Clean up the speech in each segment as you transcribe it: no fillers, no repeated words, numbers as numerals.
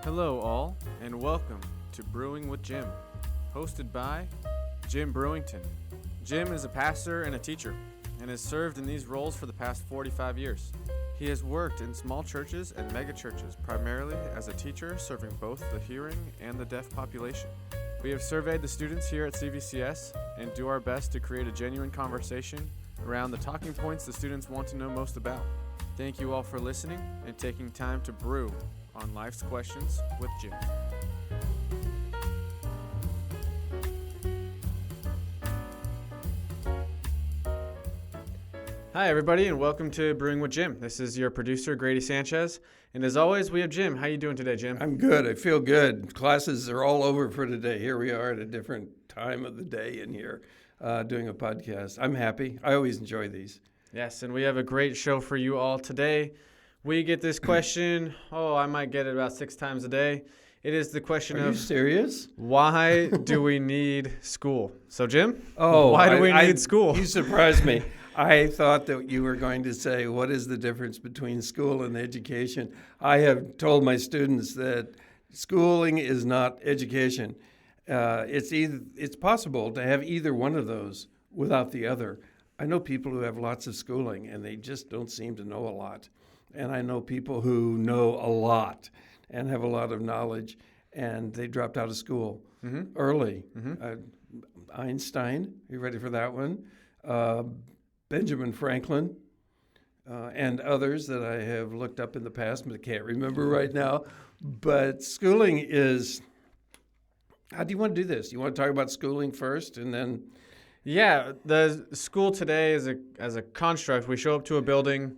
Hello all, and welcome to Brewing with Jim, hosted by Jim Brewington. Jim is a pastor and a teacher, and has served in these roles for the past 45 years. He has worked in small churches and mega churches, primarily as a teacher serving both the hearing and the deaf population. We have surveyed the students here at CVCS and do our best to create a genuine conversation around the talking points the students want to know most about. Thank you all for listening and taking time to brew on Life's Questions with Jim. Hi everybody, and welcome to Brewing with Jim. This is your producer, Grady Sanchez, and as always, we have Jim. How you doing today, Jim? I'm good. I feel good. Classes are all over for today. Here we are at a different time of the day in here doing a podcast. I'm happy. I always enjoy these. Yes, and we have a great show for you all today. We get this question, I might get it about 6 times a day. It is the question Are of... you serious? Why do we need school? So, Jim, Oh, why do we need school? You surprised me. I thought that you were going to say, what is the difference between school and education? I have told my students that schooling is not education. It's possible to have either one of those without the other. I know people who have lots of schooling, and they just don't seem to know a lot. And I know people who know a lot and have a lot of knowledge, and they dropped out of school early. Einstein, you ready for that one? Benjamin Franklin, and others that I have looked up in the past, but I can't remember right now. But schooling is, how do you want to do this? You want to talk about schooling first and then? Yeah, the school today is as a construct. We show up to a building,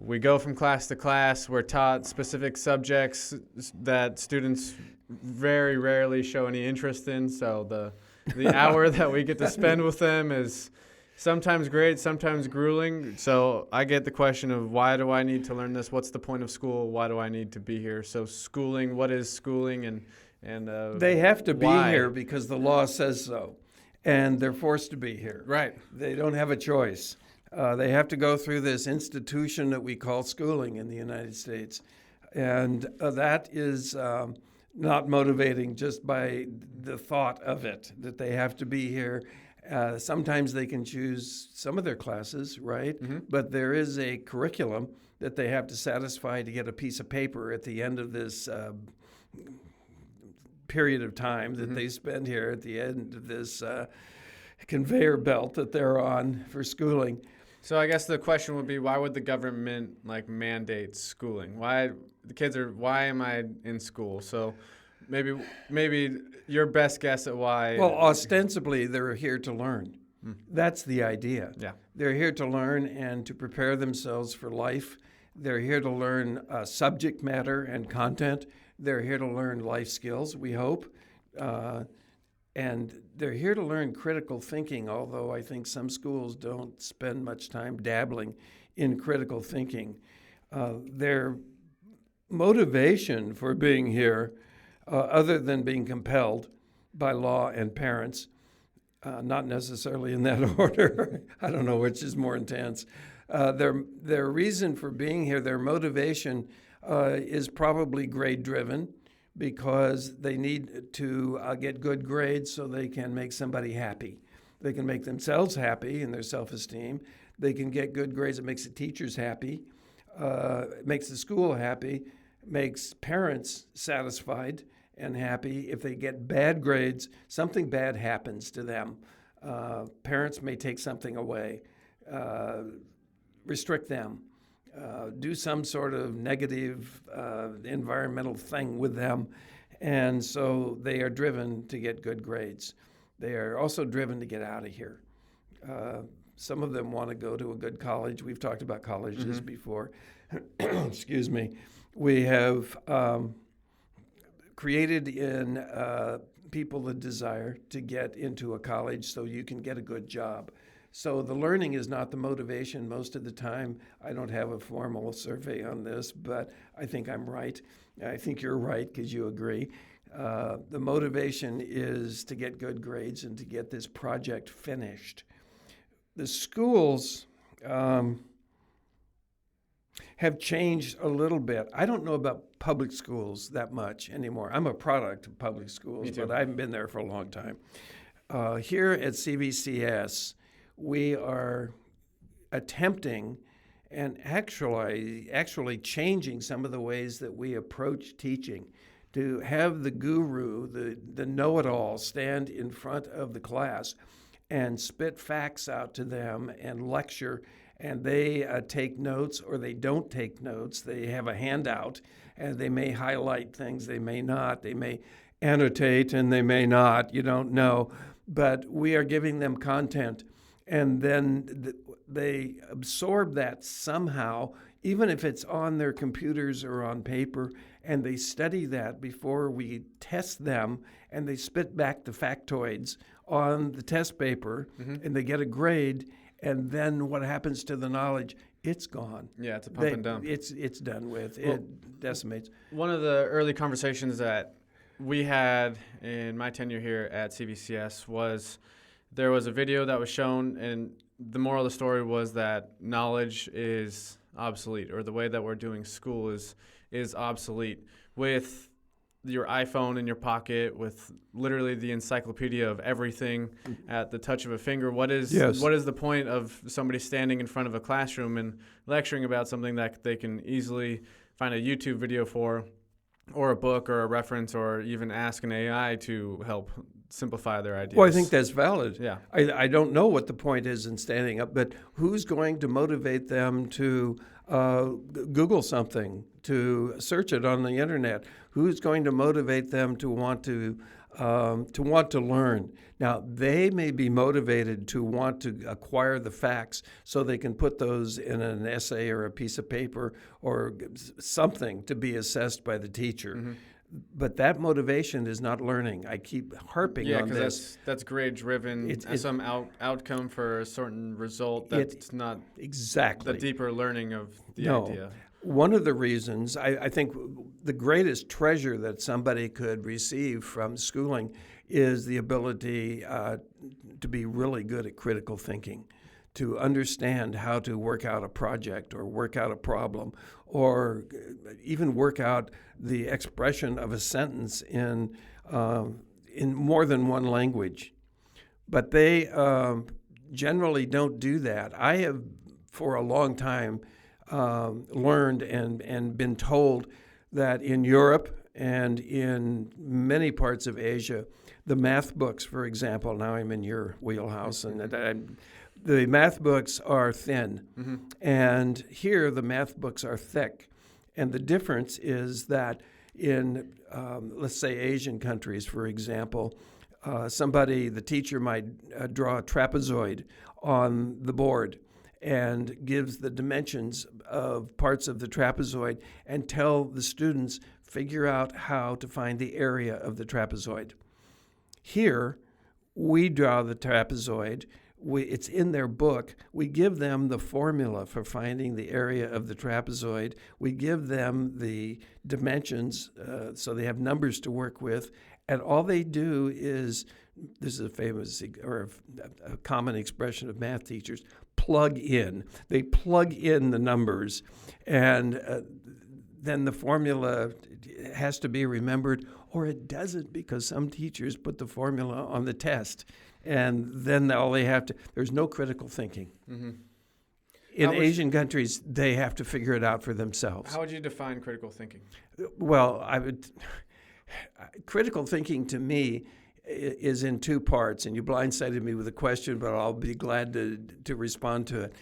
we go from class to class, we're taught specific subjects that students very rarely show any interest in, so the hour that we get to spend with them is sometimes great, sometimes grueling. So I get the question of, why do I need to learn this? What's the point of school? Why do I need to be here? So schooling, what is schooling? And they have to be why? here because the law says so, and they're forced to be here. Right. They don't have a choice. They have to go through this institution that we call schooling in the United States. And that is not motivating just by the thought of it, that they have to be here. Sometimes they can choose some of their classes, right? But there is a curriculum that they have to satisfy to get a piece of paper at the end of this period of time that they spend here, at the end of this conveyor belt that they're on for schooling. So I guess the question would be, why would the government mandate schooling? Why am I in school? So maybe your best guess at why. Well, ostensibly, they're here to learn. That's the idea. Yeah. They're here to learn and to prepare themselves for life. They're here to learn subject matter and content. They're here to learn life skills, we hope. And they're here to learn critical thinking, although I think some schools don't spend much time dabbling in critical thinking. Their motivation for being here, other than being compelled by law and parents, not necessarily in that order, I don't know which is more intense, their reason for being here, their motivation is probably grade-driven, because they need to get good grades so they can make somebody happy. They can make themselves happy in their self-esteem. They can get good grades. It makes the teachers happy. It makes the school happy. Makes parents satisfied and happy. If they get bad grades, something bad happens to them. Parents may take something away, restrict them. Do some sort of negative environmental thing with them, and so they are driven to get good grades. They are also driven to get out of here. Some of them want to go to a good college. We've talked about colleges before. Excuse me. We have created in people the desire to get into a college so you can get a good job. So the learning is not the motivation most of the time. I don't have a formal survey on this, but I think I'm right. I think you're right because you agree. The motivation is to get good grades and to get this project finished. The schools have changed a little bit. I don't know about public schools that much anymore. I'm a product of public schools, but I haven't been there for a long time. Here at CVCS, we are attempting and actually changing some of the ways that we approach teaching, to have the guru, the know-it-all, stand in front of the class and spit facts out to them and lecture, and they take notes or they don't take notes. They have a handout, and they may highlight things, they may not. They may annotate, and they may not. You don't know. But we are giving them content, and then they absorb that somehow, even if it's on their computers or on paper, and they study that before we test them, and they spit back the factoids on the test paper, and they get a grade, and then what happens to the knowledge? It's gone. Yeah, it's a pump and dump. It's done with. Well, it decimates. One of the early conversations that we had in my tenure here at CVCS was there was a video that was shown, and the moral of the story was that knowledge is obsolete, or the way that we're doing school is obsolete. With your iPhone in your pocket, with literally the encyclopedia of everything at the touch of a finger, what is the point of somebody standing in front of a classroom and lecturing about something that they can easily find a YouTube video for, or a book, or a reference, or even ask an AI to help simplify their ideas? Well, I think that's valid. Yeah. I don't know what the point is in standing up, but who's going to motivate them to Google something, to search it on the internet? Who's going to motivate them to want to learn? Now, they may be motivated to want to acquire the facts so they can put those in an essay or a piece of paper or something to be assessed by the teacher. Mm-hmm. But that motivation is not learning. I keep harping on this. Yeah, because that's grade-driven, some outcome for a certain result. That's not exactly the deeper learning of the idea. One of the reasons, I think the greatest treasure that somebody could receive from schooling is the ability to be really good at critical thinking, to understand how to work out a project or work out a problem, or even work out the expression of a sentence in more than one language. But they generally don't do that. I have, for a long time, learned and been told that in Europe and in many parts of Asia, the math books, for example, now I'm in your wheelhouse, and the math books are thin, mm-hmm. and here the math books are thick. And the difference is that in, let's say, Asian countries, for example, the teacher might draw a trapezoid on the board and gives the dimensions of parts of the trapezoid and tell the students, figure out how to find the area of the trapezoid. Here, we draw the trapezoid. It's in their book. We give them the formula for finding the area of the trapezoid. We give them the dimensions so they have numbers to work with. And all they do is, this is a famous or a common expression of math teachers, plug in. They plug in the numbers, and then the formula has to be remembered, or it doesn't, because some teachers put the formula on the test. And then all they have to, there's no critical thinking. Mm-hmm. In Asian countries, they have to figure it out for themselves. How would you define critical thinking? Well, critical thinking to me is in two parts, and you blindsided me with a question, but I'll be glad to respond to it.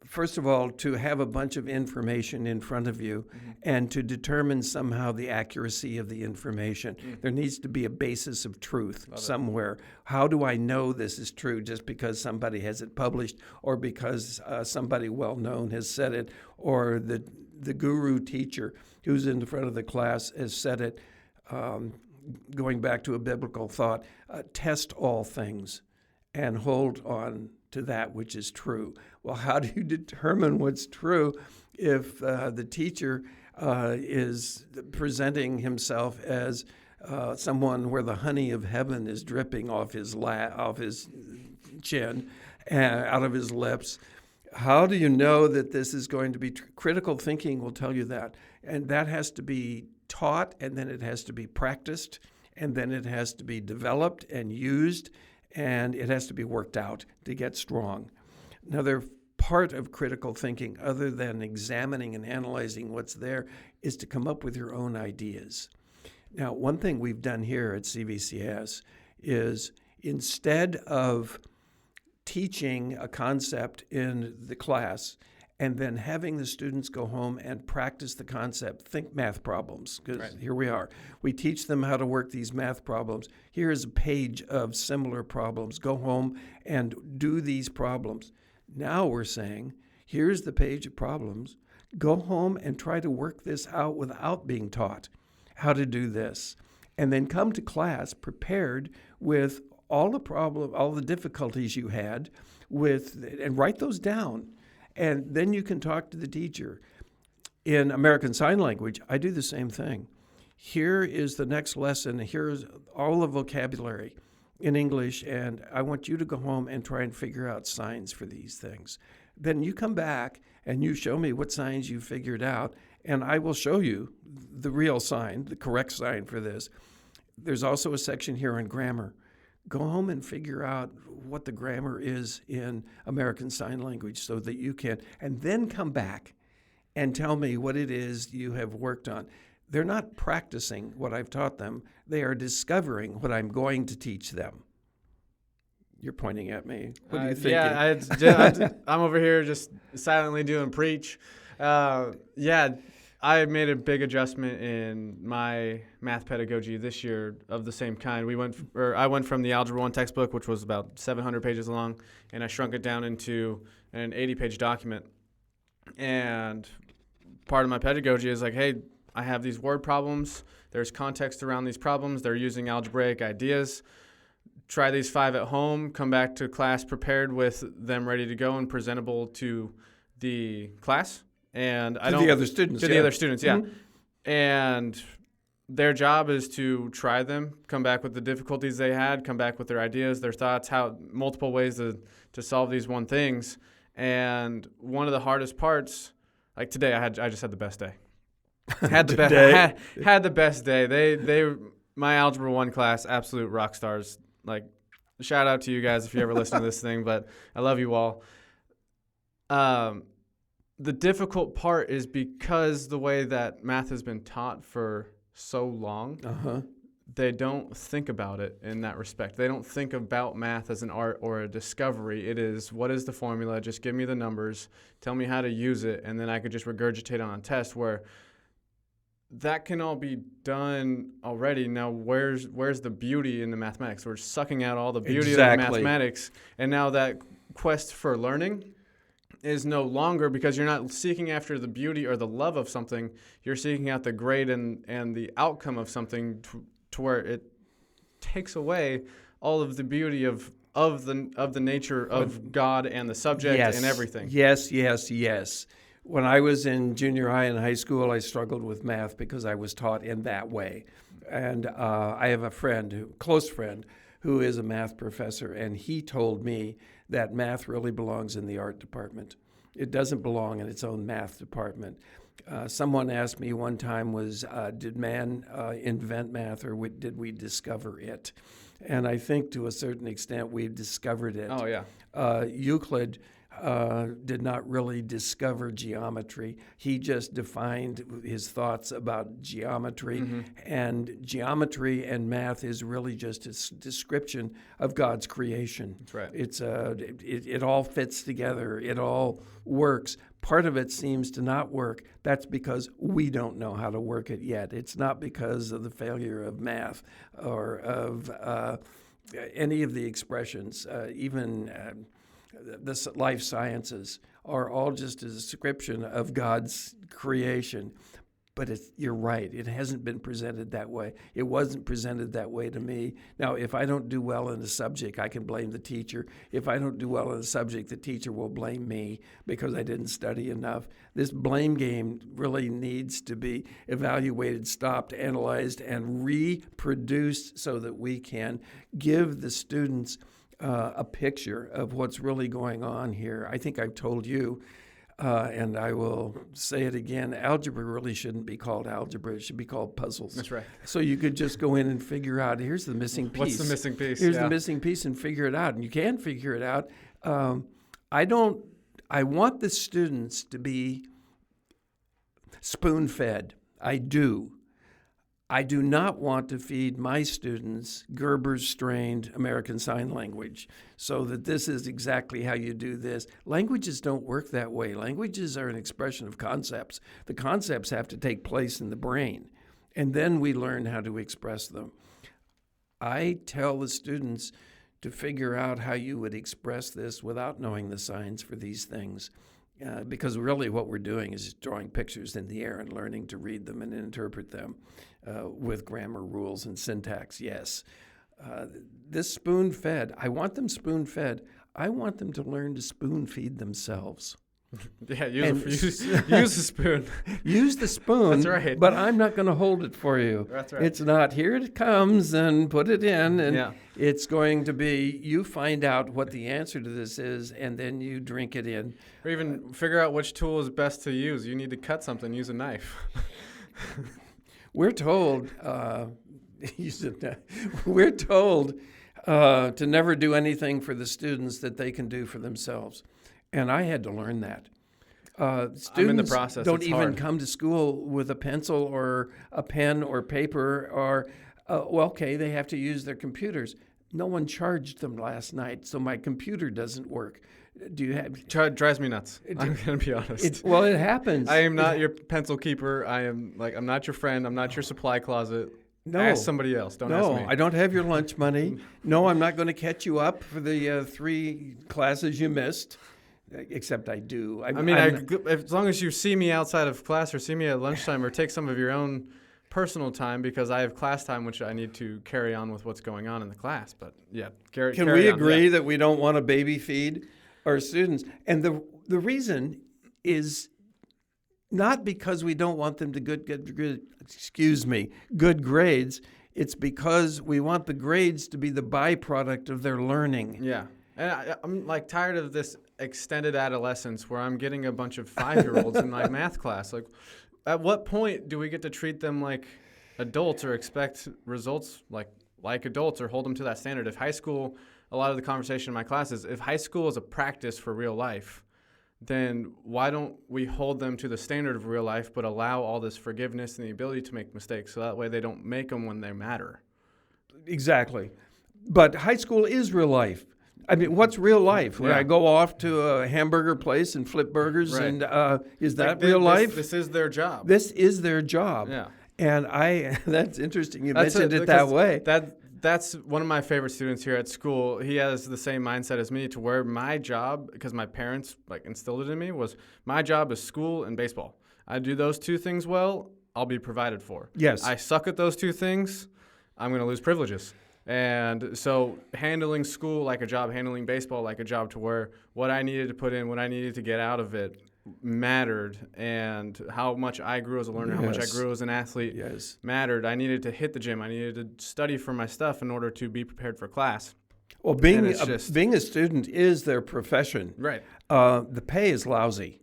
First of all, to have a bunch of information in front of you, mm-hmm. and to determine somehow the accuracy of the information. Mm. There needs to be a basis of truth somewhere. How do I know this is true just because somebody has it published, or because somebody well-known has said it, or the guru teacher who's in the front of the class has said it? Going back to a biblical thought, test all things and hold on to that which is true. Well, how do you determine what's true if the teacher is presenting himself as someone where the honey of heaven is dripping off his chin, out of his lips? How do you know that this is going to be critical thinking will tell you that. And that has to be taught, and then it has to be practiced, and then it has to be developed and used, and it has to be worked out to get strong. Another part of critical thinking, other than examining and analyzing what's there, is to come up with your own ideas. Now, one thing we've done here at CVCS is instead of teaching a concept in the class and then having the students go home and practice the concept, think math problems, because Here we are. We teach them how to work these math problems. Here is a page of similar problems. Go home and do these problems. Now we're saying, here's the page of problems. Go home and try to work this out without being taught how to do this. And then come to class prepared with all the difficulties you had and write those down. And then you can talk to the teacher. In American Sign Language, I do the same thing. Here is the next lesson. Here's all the vocabulary in English, and I want you to go home and try and figure out signs for these things. Then you come back and you show me what signs you figured out, and I will show you the real sign, the correct sign for this. There's also a section here on grammar. Go home and figure out what the grammar is in American Sign Language so that you can, and then come back and tell me what it is you have worked on. They're not practicing what I've taught them. They are discovering what I'm going to teach them. You're pointing at me. What do you think? Yeah, I'm over here just silently doing preach. I made a big adjustment in my math pedagogy this year of the same kind. I went from the Algebra 1 textbook, which was about 700 pages long, and I shrunk it down into an 80-page document. And part of my pedagogy is like, hey, I have these word problems. There's context around these problems. They're using algebraic ideas. Try these 5 at home. Come back to class prepared with them ready to go and presentable to the class. And the other students. The other students, yeah. Mm-hmm. And their job is to try them, come back with the difficulties they had, come back with their ideas, their thoughts, how multiple ways to solve these one things. And one of the hardest parts, like today, I just had the best day. Had the best day. They my Algebra 1 class, absolute rock stars. Like, shout out to you guys if you ever listen to this thing, but I love you all. The difficult part is because the way that math has been taught for so long, they don't think about it in that respect. They don't think about math as an art or a discovery. It is, what is the formula? Just give me the numbers, tell me how to use it, and then I could just regurgitate on a test, where that can all be done already. Now, where's the beauty in the mathematics? We're sucking out all the beauty of the mathematics, and now that quest for learning is no longer, because you're not seeking after the beauty or the love of something. You're seeking out the grade and the outcome of something to where it takes away all of the beauty of the nature of God and the subject and everything. Yes. When I was in junior high and high school, I struggled with math because I was taught in that way. And I have a close friend, who is a math professor, and he told me that math really belongs in the art department. It doesn't belong in its own math department. Someone asked me one time, did man invent math, or did we discover it? And I think to a certain extent we've discovered it. Oh, yeah. Euclid did not really discover geometry. He just defined his thoughts about geometry, and geometry and math is really just a description of God's creation. That's right. It's it all fits together. It all works. Part of it seems to not work. That's because we don't know how to work it yet. It's not because of the failure of math or of any of the expressions, even the life sciences are all just a description of God's creation. But you're right, it hasn't been presented that way. It wasn't presented that way to me. Now, if I don't do well in a subject, I can blame the teacher. If I don't do well in a subject, the teacher will blame me because I didn't study enough. This blame game really needs to be evaluated, stopped, analyzed, and reproduced so that we can give the students a picture of what's really going on here. I think I've told you, and I will say it again, algebra really shouldn't be called algebra. It should be called puzzles. That's right. So you could just go in and figure out, here's the missing piece. What's the missing piece? Here's the missing piece, and figure it out. And you can figure it out. I want the students to be spoon-fed. I do. I do not want to feed my students Gerber's strained American Sign Language so that this is exactly how you do this. Languages don't work that way. Languages are an expression of concepts. The concepts have to take place in the brain, and then we learn how to express them. I tell the students to figure out how you would express this without knowing the signs for these things. Because really what we're doing is drawing pictures in the air and learning to read them and interpret them with grammar rules and syntax, yes. This spoon-fed, I want them spoon-fed. I want them to learn to spoon-feed themselves. Yeah, use the spoon. Use the spoon, That's right. But I'm not going to hold it for you. That's right. It's not, here it comes, and put it in, and Yeah. it's going to be, you find out what the answer to this is, and then you drink it in. Or even figure out which tool is best to use. You need to cut something, use a knife. We're told, we're told to never do anything for the students that they can do for themselves. And I had to learn that. Students I'm in the process. don't It's even hard. come to school with a pencil or a pen or paper or, okay, they have to use their computers. No one charged them last night, so my computer doesn't work. Do you have? It drives me nuts. I'm going to be honest. It happens. I am not your pencil keeper. I'm not your friend. I'm not your supply closet. No. Ask somebody else. Don't ask me. No, I don't have your lunch money. No, I'm not going to catch you up for the 3 classes you missed. Except I do. As long as you see me outside of class or see me at lunchtime or take some of your own personal time, because I have class time, which I need to carry on with what's going on in the class. But yeah, Can we agree that we don't want to baby feed our students? And the reason is not because we don't want them to good grades. It's because we want the grades to be the byproduct of their learning. Yeah. And I'm like tired of this extended adolescence where I'm getting a bunch of 5-year-olds in my math class. Like, at what point do we get to treat them like adults or expect results like adults or hold them to that standard? If high school, a lot of the conversation in my class is, if high school is a practice for real life, then why don't we hold them to the standard of real life but allow all this forgiveness and the ability to make mistakes so that way they don't make them when they matter? Exactly. But high school is real life. I mean, what's real life? When I go off to a hamburger place and flip burgers, Right. And is that real life? This is their job. This is their job. Yeah. And that's interesting. You mentioned it that way. That's one of my favorite students here at school. He has the same mindset as me, to where my job, because my parents instilled it in me, was my job is school and baseball. I do those 2 things well, I'll be provided for. Yes. I suck at those 2 things, I'm going to lose privileges. And so handling school like a job, handling baseball like a job, to where what I needed to put in, what I needed to get out of it mattered, and how much I grew as a learner, how much I grew as an athlete mattered. I needed to hit the gym. I needed to study for my stuff in order to be prepared for class. Well, being a student is their profession. Right. The pay is lousy.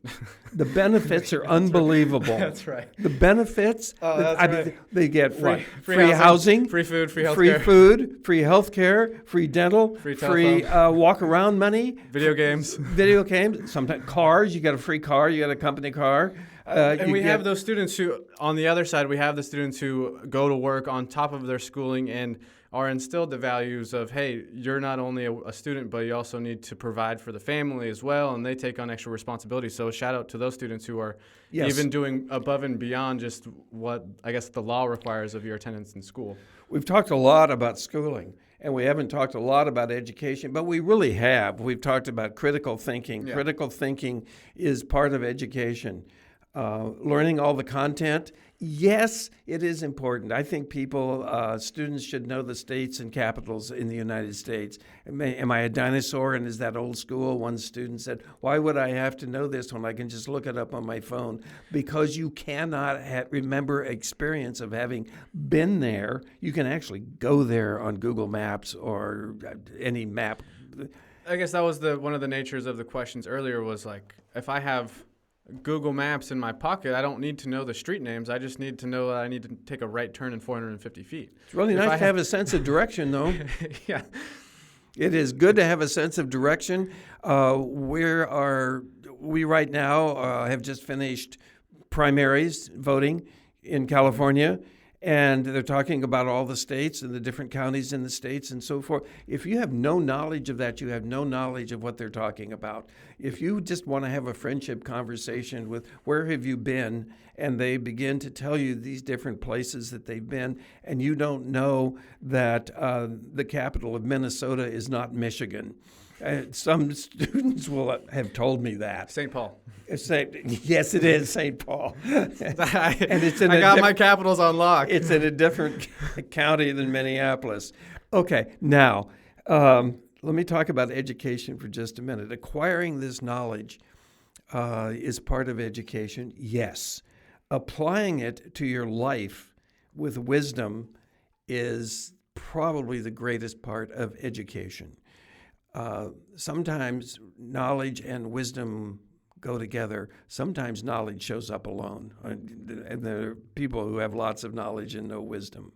The benefits are unbelievable. That's right. The benefits, they get Free housing, free food, free healthcare. free food, free healthcare, free dental, free walk around money, Video games. Sometimes cars. You got a free car. You got a company car. And we have those students who, on the other side, we have the students who go to work on top of their schooling and are instilled the values of, hey, you're not only a student, but you also need to provide for the family as well, and they take on extra responsibility. So a shout out to those students who are even doing above and beyond just what I guess the law requires of your attendance in school. We've talked a lot about schooling, and we haven't talked a lot about education, but we really have. We've talked about critical thinking. Yeah. Critical thinking is part of education. Learning all the content, yes, it is important. I think students should know the states and capitals in the United States. Am I a dinosaur? And is that old school? One student said, why would I have to know this when I can just look it up on my phone? Because you cannot remember experience of having been there. You can actually go there on Google Maps or any map I guess that was one of the natures of the questions earlier was like, if I have Google Maps in my pocket, I don't need to know the street names. I just need to know that I need to take a right turn in 450 feet. It's really nice to have a sense of direction, though. Yeah. It is good to have a sense of direction. We right now have just finished primaries voting in California, and they're talking about all the states and the different counties in the states and so forth. If you have no knowledge of that, you have no knowledge of what they're talking about. If you just want to have a friendship conversation with where have you been, and they begin to tell you these different places that they've been, and you don't know that the capital of Minnesota is not Michigan. Some students will have told me that. St. Paul. Yes, it is St. Paul. And it's I got my capitals on lock. It's in a different county than Minneapolis. Okay, now let me talk about education for just a minute. Acquiring this knowledge is part of education, yes. Applying it to your life with wisdom is probably the greatest part of education. Sometimes knowledge and wisdom go together. Sometimes knowledge shows up alone, and there are people who have lots of knowledge and no wisdom.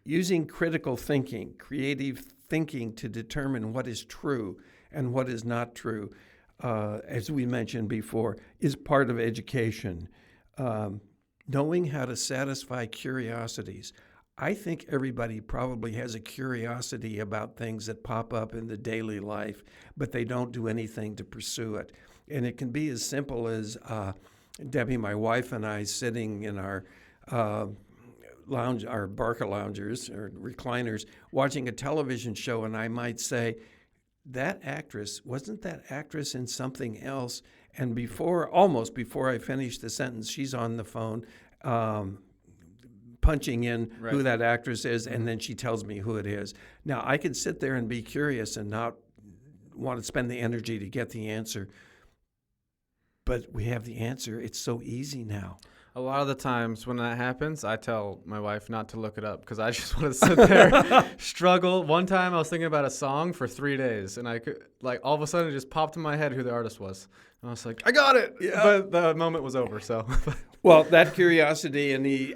Using critical thinking, creative thinking to determine what is true and what is not true, as we mentioned before, is part of education. Knowing how to satisfy curiosities. I think everybody probably has a curiosity about things that pop up in the daily life, but they don't do anything to pursue it. And it can be as simple as Debbie, my wife, and I sitting in our our Barca loungers or recliners, watching a television show, and I might say, wasn't that actress in something else? And almost before I finish the sentence, she's on the phone punching in who that actress is, and then she tells me who it is. Now, I can sit there and be curious and not want to spend the energy to get the answer, but we have the answer. It's so easy now. A lot of the times when that happens, I tell my wife not to look it up because I just want to sit there, struggle. One time I was thinking about a song for 3 days, and I could, all of a sudden it just popped in my head who the artist was. And I was like, I got it! Yeah. But the moment was over, so... Well, that curiosity and the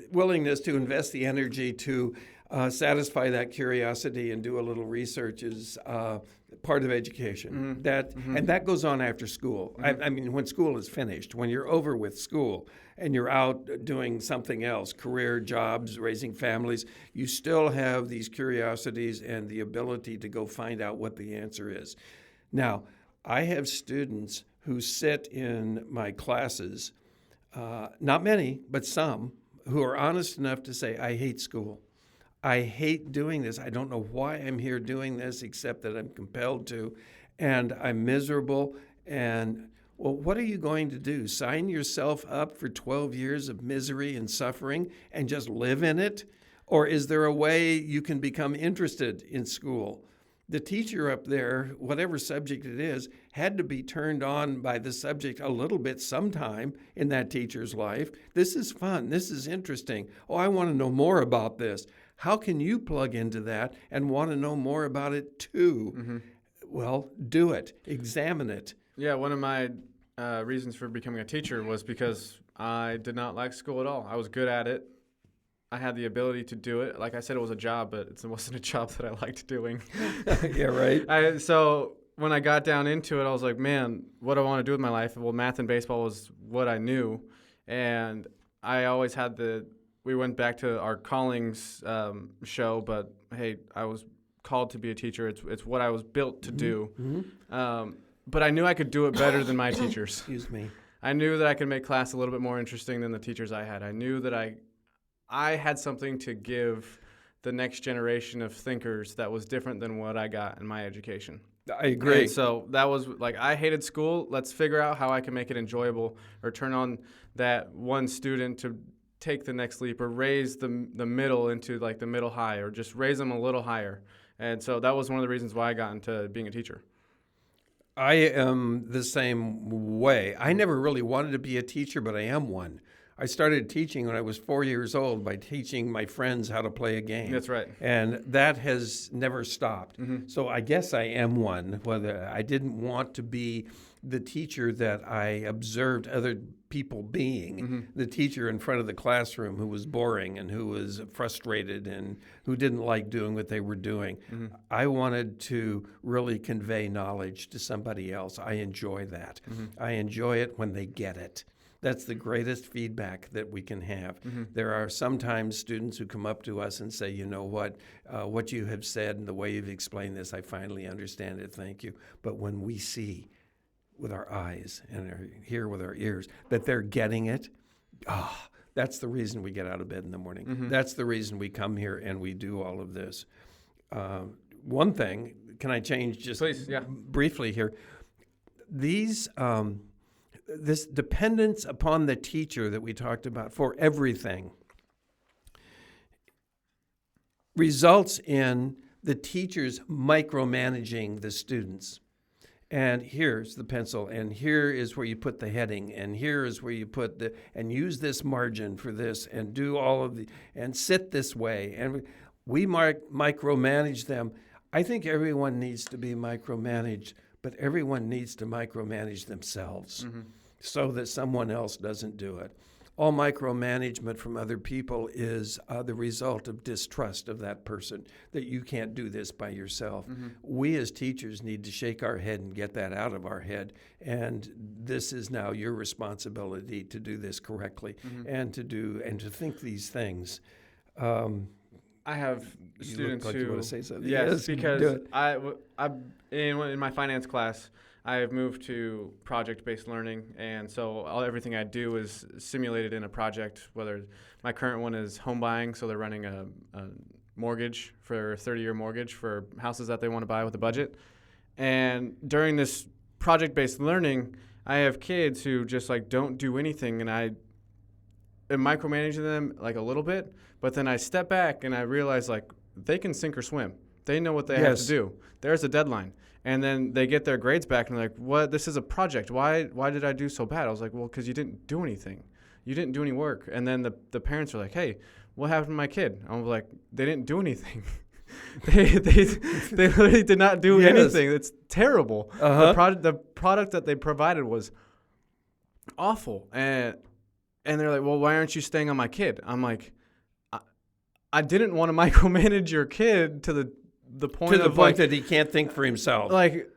willingness to invest the energy to satisfy that curiosity and do a little research is part of education. Mm-hmm. And that goes on after school. Mm-hmm. I mean, when school is finished, when you're over with school and you're out doing something else, career, jobs, raising families, you still have these curiosities and the ability to go find out what the answer is. Now, I have students who sit in my classes, not many, but some, who are honest enough to say, I hate school. I hate doing this. I don't know why I'm here doing this except that I'm compelled to, and I'm miserable. And, well, what are you going to do? Sign yourself up for 12 years of misery and suffering and just live in it? Or is there a way you can become interested in school? The teacher up there, whatever subject it is, had to be turned on by the subject a little bit sometime in that teacher's life. This is fun. This is interesting. Oh, I want to know more about this. How can you plug into that and want to know more about it too? Mm-hmm. Well, do it. Examine it. Yeah, one of my reasons for becoming a teacher was because I did not like school at all. I was good at it. I had the ability to do it. Like I said, it was a job, but it wasn't a job that I liked doing. Yeah, right. So when I got down into it, I was like, man, what do I want to do with my life? Well, math and baseball was what I knew. And I always had we went back to our callings show, but hey, I was called to be a teacher. It's what I was built to do. Mm-hmm. But I knew I could do it better than my teachers. Excuse me. I knew that I could make class a little bit more interesting than the teachers I had. I knew that I had something to give the next generation of thinkers that was different than what I got in my education. I agree. And so that was like, I hated school. Let's figure out how I can make it enjoyable or turn on that one student to take the next leap or raise the middle into like the middle high or just raise them a little higher. And so that was one of the reasons why I got into being a teacher. I am the same way. I never really wanted to be a teacher, but I am one. I started teaching when I was 4 years old by teaching my friends how to play a game. That's right. And that has never stopped. Mm-hmm. So I guess I am one. Whether I didn't want to be the teacher that I observed other people being, Mm-hmm. the teacher in front of the classroom who was boring and who was frustrated and who didn't like doing what they were doing. Mm-hmm. I wanted to really convey knowledge to somebody else. I enjoy that. Mm-hmm. I enjoy it when they get it. That's the greatest feedback that we can have. Mm-hmm. There are sometimes students who come up to us and say, you know what you have said and the way you've explained this, I finally understand it, thank you. But when we see with our eyes and hear with our ears that they're getting it, that's the reason we get out of bed in the morning. Mm-hmm. That's the reason we come here and we do all of this. One thing, can I change just Please, yeah. briefly here? This dependence upon the teacher that we talked about for everything results in the teachers micromanaging the students. And here's the pencil, and here is where you put the heading, and here is where you put and use this margin for this, and do all of and sit this way. And we micromanage them. I think everyone needs to be micromanaged, but everyone needs to micromanage themselves so that someone else doesn't do it. All micromanagement from other people is the result of distrust of that person, that you can't do this by yourself. We as teachers need to shake our head and get that out of our head, and this is now your responsibility to do this correctly and to think these things. I have You students look like who you want to say something. Yes, do because it. I in my finance class, I have moved to project-based learning, and so everything I do is simulated in a project. Whether my current one is home buying, so they're running a mortgage for a 30-year mortgage for houses that they want to buy with a budget. And during this project-based learning, I have kids who just like don't do anything, and I am micromanaging them like a little bit, but then I step back and I realize like they can sink or swim. They know what they have to do. There's a deadline. And then they get their grades back and they're like, what? This is a project. Why did I do so bad? I was like, well, because you didn't do anything. You didn't do any work. And then the parents are like, hey, what happened to my kid? I was like, they didn't do anything. they literally did not do anything. It's terrible. The product that they provided was awful. And they're like, well, why aren't you staying on my kid? I'm like, I didn't want to micromanage your kid to the point that he can't think for himself. Like,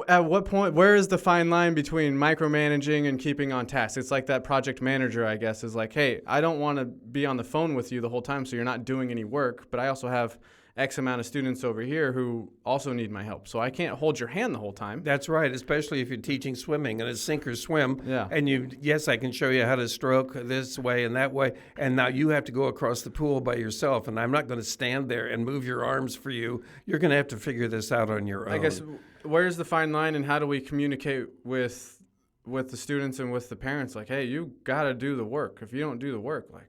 at what point, where is the fine line between micromanaging and keeping on task? It's like that project manager, I guess, is like, hey, I don't want to be on the phone with you the whole time so you're not doing any work, but I also have X amount of students over here who also need my help. So I can't hold your hand the whole time. That's right, especially if you're teaching swimming and it's sink or swim. Yeah. And yes, I can show you how to stroke this way and that way. And now you have to go across the pool by yourself. And I'm not going to stand there and move your arms for you. You're going to have to figure this out on your own. I guess, where's the fine line and how do we communicate with the students and with the parents? Like, hey, you got to do the work. If you don't do the work, like,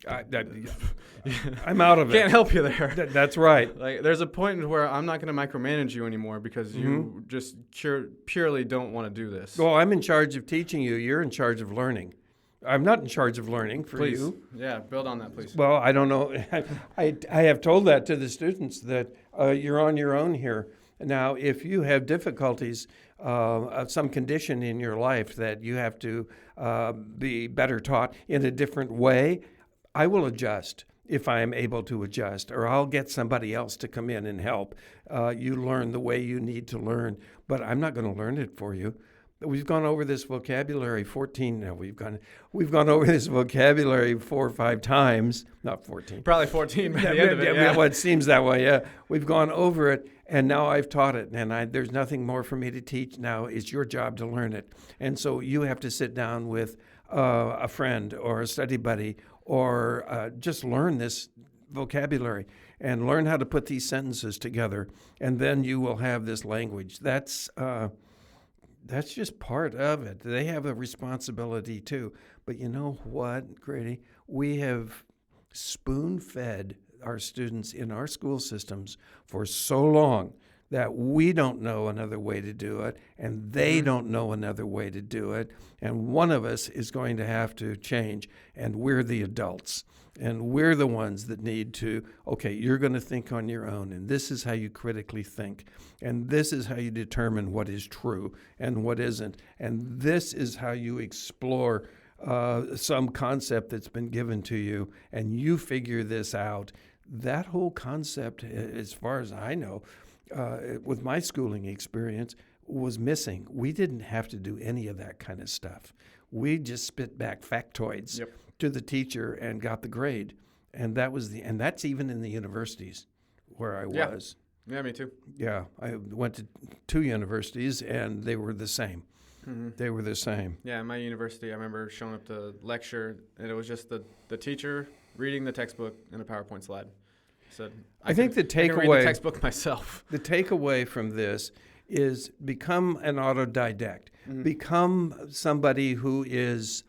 I'm out of it. Can't help you there. That's right. Like, there's a point where I'm not going to micromanage you anymore because you just purely don't want to do this. Well, I'm in charge of teaching you. You're in charge of learning. I'm not in charge of learning for Please. you. Yeah, build on that, please. Well, I don't know. I have told that to the students that you're on your own here. Now, if you have difficulties of some condition in your life that you have to be better taught in a different way, I will adjust if I am able to adjust, or I'll get somebody else to come in and help you learn the way you need to learn. But I'm not going to learn it for you. We've gone over this vocabulary we've gone over this vocabulary 4 or 5 times, not 14. Probably 14 by the end of it. Yeah. Well, it seems that way. Yeah, we've gone over it, and now I've taught it, and there's nothing more for me to teach now. It's your job to learn it, and so you have to sit down with a friend or a study buddy, or just learn this vocabulary and learn how to put these sentences together, and then you will have this language. That's just part of it. They have a responsibility too. But you know what, Grady? We have spoon-fed our students in our school systems for so long that we don't know another way to do it, and they don't know another way to do it, and one of us is going to have to change, and we're the adults. And we're the ones that need to, okay, you're going to think on your own, and this is how you critically think, and this is how you determine what is true and what isn't, and this is how you explore some concept that's been given to you, and you figure this out. That whole concept, as far as I know, with my schooling experience, was missing. We didn't have to do any of that kind of stuff. We just spit back factoids. Yep. To the teacher and got the grade, and that's even in the universities where I was. Yeah, me too. Yeah, I went to 2 universities and they were the same. Mm-hmm. They were the same. Yeah, in my university, I remember showing up to lecture, and it was just the teacher reading the textbook in a PowerPoint slide. So I think the takeaway, I can read the textbook myself. The takeaway from this is become an autodidact. Mm-hmm. Become somebody who is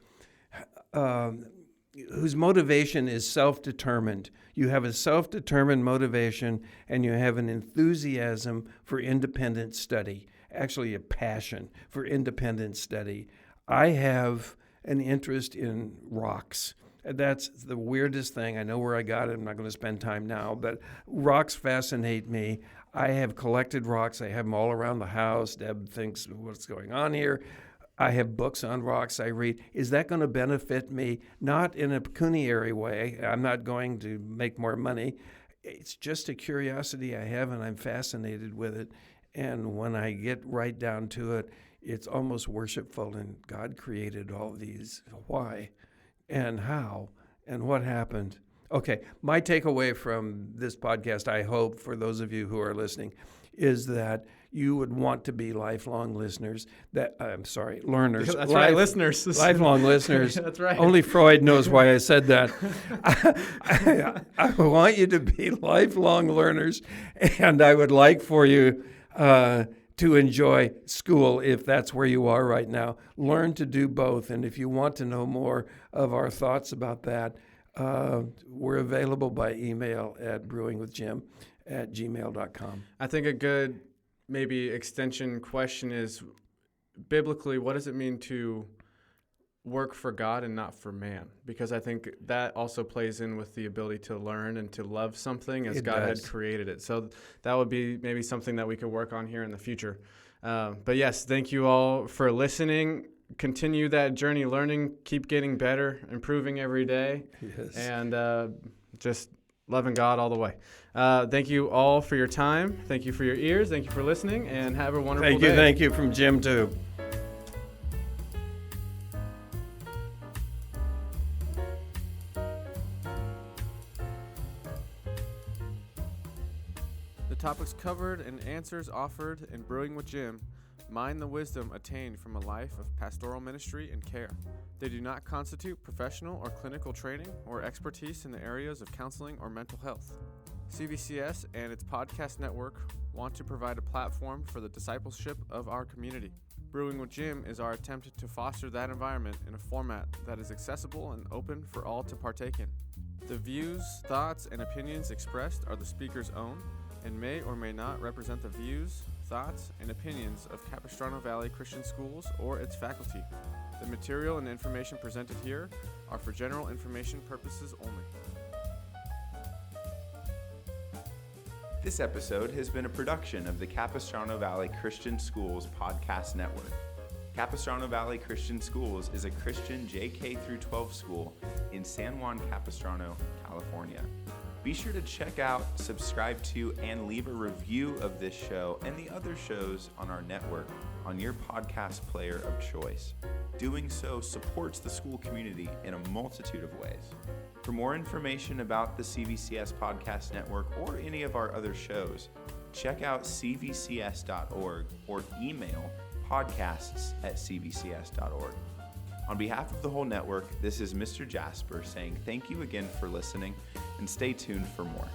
whose motivation is self-determined. You have a self-determined motivation, and you have an enthusiasm for independent study, actually a passion for independent study. I have an interest in rocks. That's the weirdest thing. I know where I got it. I'm not going to spend time now, but rocks fascinate me. I have collected rocks. I have them all around the house. Deb thinks, what's going on here? I have books on rocks I read. Is that going to benefit me? Not in a pecuniary way. I'm not going to make more money. It's just a curiosity I have, and I'm fascinated with it. And when I get right down to it, it's almost worshipful. And God created all these. Why? And how? And what happened? Okay, my takeaway from this podcast, I hope, for those of you who are listening, is that you would want to be lifelong listeners. Learners. That's right, listeners. Lifelong listeners. That's right. Only Freud knows why I said that. I want you to be lifelong learners, and I would like for you to enjoy school if that's where you are right now. Learn to do both, and if you want to know more of our thoughts about that, we're available by email at brewingwithjim@gmail.com. I think a good maybe extension question is, biblically, what does it mean to work for God and not for man? Because I think that also plays in with the ability to learn and to love something as God had created it. So that would be maybe something that we could work on here in the future. But yes, thank you all for listening. Continue that journey, learning, keep getting better, improving every day, and just loving God all the way. Thank you all for your time. Thank you for your ears. Thank you for listening, and have a wonderful day. Thank you from Jim, too. The topics covered and answers offered in Brewing with Jim mine the wisdom attained from a life of pastoral ministry and care. They do not constitute professional or clinical training or expertise in the areas of counseling or mental health. CVCS and its podcast network want to provide a platform for the discipleship of our community. Brewing with Jim is our attempt to foster that environment in a format that is accessible and open for all to partake in. The views, thoughts, and opinions expressed are the speaker's own and may or may not represent the views, thoughts, and opinions of Capistrano Valley Christian Schools or its faculty. The material and information presented here are for general information purposes only. This episode has been a production of the Capistrano Valley Christian Schools Podcast Network. Capistrano Valley Christian Schools is a Christian JK-12 school in San Juan Capistrano, California. Be sure to check out, subscribe to, and leave a review of this show and the other shows on our network on your podcast player of choice. Doing so supports the school community in a multitude of ways. For more information about the CVCS Podcast Network or any of our other shows, check out cvcs.org or email podcasts@cvcs.org. On behalf of the whole network, this is Mr. Jasper saying thank you again for listening, and stay tuned for more.